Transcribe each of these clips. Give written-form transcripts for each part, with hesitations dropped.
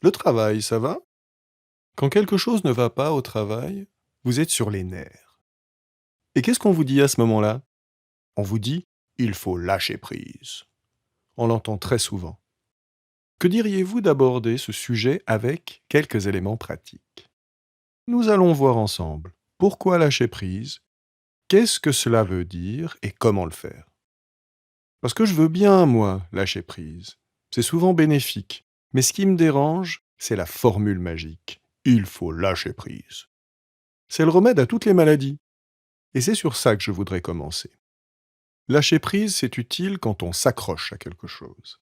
Le travail, ça va? Quand quelque chose ne va pas au travail, vous êtes sur les nerfs. Et qu'est-ce qu'on vous dit à ce moment-là? On vous dit il faut lâcher prise. On l'entend très souvent. Que diriez-vous d'aborder ce sujet avec quelques éléments pratiques? Nous allons voir ensemble pourquoi lâcher prise, qu'est-ce que cela veut dire et comment le faire. Parce que je veux bien, moi, lâcher prise. C'est souvent bénéfique. Mais ce qui me dérange, c'est la formule magique. Il faut lâcher prise. C'est le remède à toutes les maladies. Et c'est sur ça que je voudrais commencer. Lâcher prise, c'est utile quand on s'accroche à quelque chose.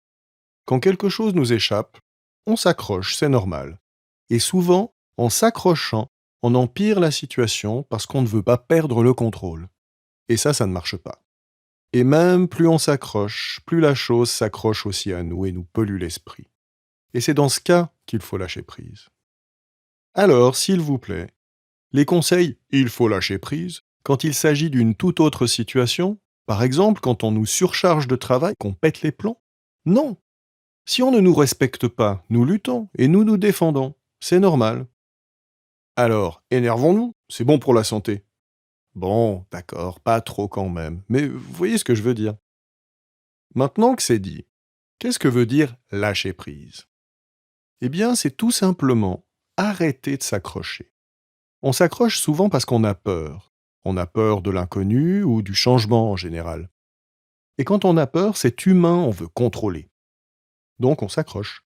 Quand quelque chose nous échappe, on s'accroche, c'est normal. Et souvent, en s'accrochant, on empire la situation parce qu'on ne veut pas perdre le contrôle. Et ça ne marche pas. Et même plus on s'accroche, plus la chose s'accroche aussi à nous et nous pollue l'esprit. Et c'est dans ce cas qu'il faut lâcher prise. Alors, s'il vous plaît, les conseils «il faut lâcher prise» quand il s'agit d'une toute autre situation, par exemple quand on nous surcharge de travail, qu'on pète les plombs? Non! Si on ne nous respecte pas, nous luttons et nous nous défendons. C'est normal. Alors, énervons-nous, c'est bon pour la santé. Bon, d'accord, pas trop quand même, mais vous voyez ce que je veux dire. Maintenant que c'est dit, qu'est-ce que veut dire lâcher prise? Eh bien, c'est tout simplement arrêter de s'accrocher. On s'accroche souvent parce qu'on a peur. On a peur de l'inconnu ou du changement en général. Et quand on a peur, c'est humain, on veut contrôler. Donc on s'accroche.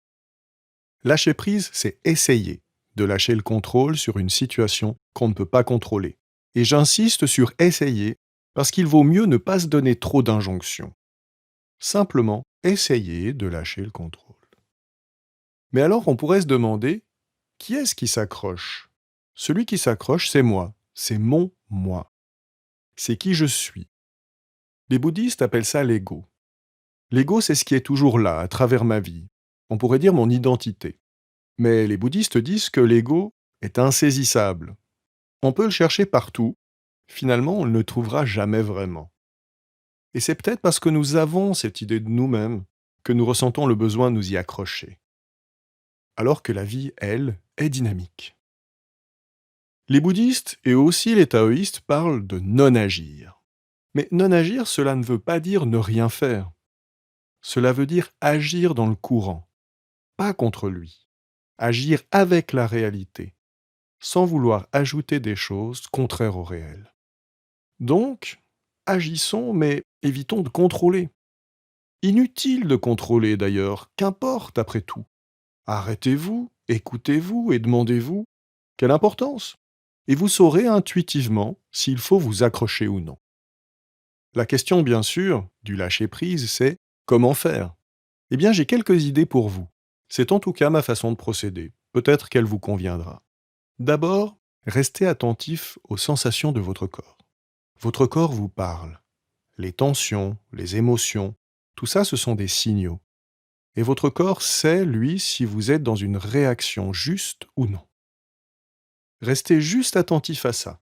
Lâcher prise, c'est essayer de lâcher le contrôle sur une situation qu'on ne peut pas contrôler. Et j'insiste sur essayer parce qu'il vaut mieux ne pas se donner trop d'injonctions. Simplement essayer de lâcher le contrôle. Mais alors on pourrait se demander, qui est-ce qui s'accroche? Celui qui s'accroche, c'est moi. C'est mon moi. C'est qui je suis. Les bouddhistes appellent ça l'ego. L'ego, c'est ce qui est toujours là, à travers ma vie. On pourrait dire mon identité. Mais les bouddhistes disent que l'ego est insaisissable. On peut le chercher partout. Finalement, on ne le trouvera jamais vraiment. Et c'est peut-être parce que nous avons cette idée de nous-mêmes que nous ressentons le besoin de nous y accrocher. Alors que la vie, elle, est dynamique. Les bouddhistes et aussi les taoïstes parlent de non-agir. Mais non-agir, cela ne veut pas dire ne rien faire. Cela veut dire agir dans le courant, pas contre lui. Agir avec la réalité, sans vouloir ajouter des choses contraires au réel. Donc, agissons, mais évitons de contrôler. Inutile de contrôler d'ailleurs, qu'importe après tout. Arrêtez-vous, écoutez-vous et demandez-vous quelle importance. Et vous saurez intuitivement s'il faut vous accrocher ou non. La question, bien sûr, du lâcher-prise, c'est comment faire? Eh bien, j'ai quelques idées pour vous. C'est en tout cas ma façon de procéder. Peut-être qu'elle vous conviendra. D'abord, restez attentif aux sensations de votre corps. Votre corps vous parle. Les tensions, les émotions, tout ça, ce sont des signaux. Et votre corps sait, lui, si vous êtes dans une réaction juste ou non. Restez juste attentif à ça.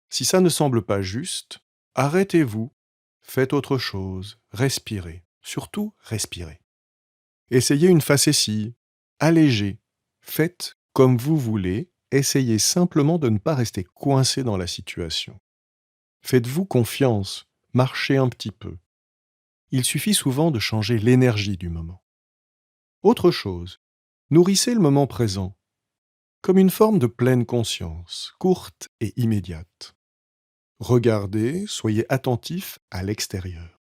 Si ça ne semble pas juste, arrêtez-vous, faites autre chose, respirez. Surtout, respirez. Essayez une facétie, allégez, faites comme vous voulez, essayez simplement de ne pas rester coincé dans la situation. Faites-vous confiance, marchez un petit peu. Il suffit souvent de changer l'énergie du moment. Autre chose, nourrissez le moment présent, comme une forme de pleine conscience, courte et immédiate. Regardez, soyez attentif à l'extérieur.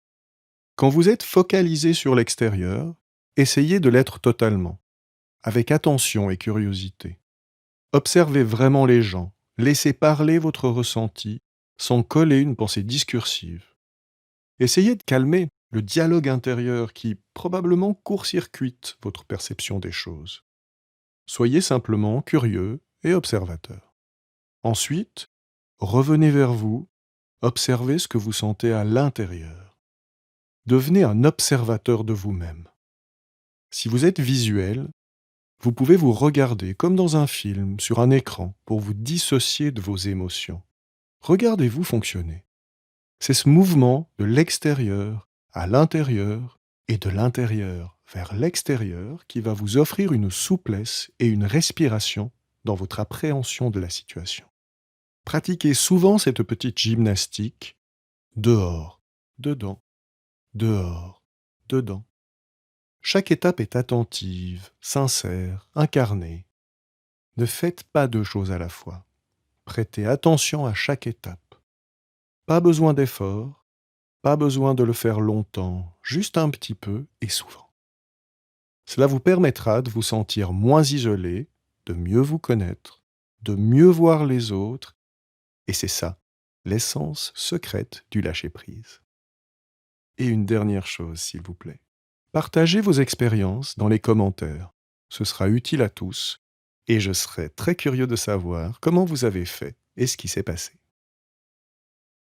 Quand vous êtes focalisé sur l'extérieur, essayez de l'être totalement, avec attention et curiosité. Observez vraiment les gens, laissez parler votre ressenti sans coller une pensée discursive. Essayez de calmer le dialogue intérieur qui probablement court-circuite votre perception des choses. Soyez simplement curieux et observateur. Ensuite, revenez vers vous, observez ce que vous sentez à l'intérieur. Devenez un observateur de vous-même. Si vous êtes visuel, vous pouvez vous regarder comme dans un film, sur un écran, pour vous dissocier de vos émotions. Regardez-vous fonctionner. C'est ce mouvement de l'extérieur à l'intérieur et de l'intérieur vers l'extérieur qui va vous offrir une souplesse et une respiration dans votre appréhension de la situation. Pratiquez souvent cette petite gymnastique dehors, dedans, dehors, dedans. Chaque étape est attentive, sincère, incarnée. Ne faites pas deux choses à la fois. Prêtez attention à chaque étape. Pas besoin d'effort, pas besoin de le faire longtemps, juste un petit peu et souvent. Cela vous permettra de vous sentir moins isolé, de mieux vous connaître, de mieux voir les autres, et c'est ça, l'essence secrète du lâcher-prise. Et une dernière chose, s'il vous plaît. Partagez vos expériences dans les commentaires. Ce sera utile à tous, et je serai très curieux de savoir comment vous avez fait et ce qui s'est passé.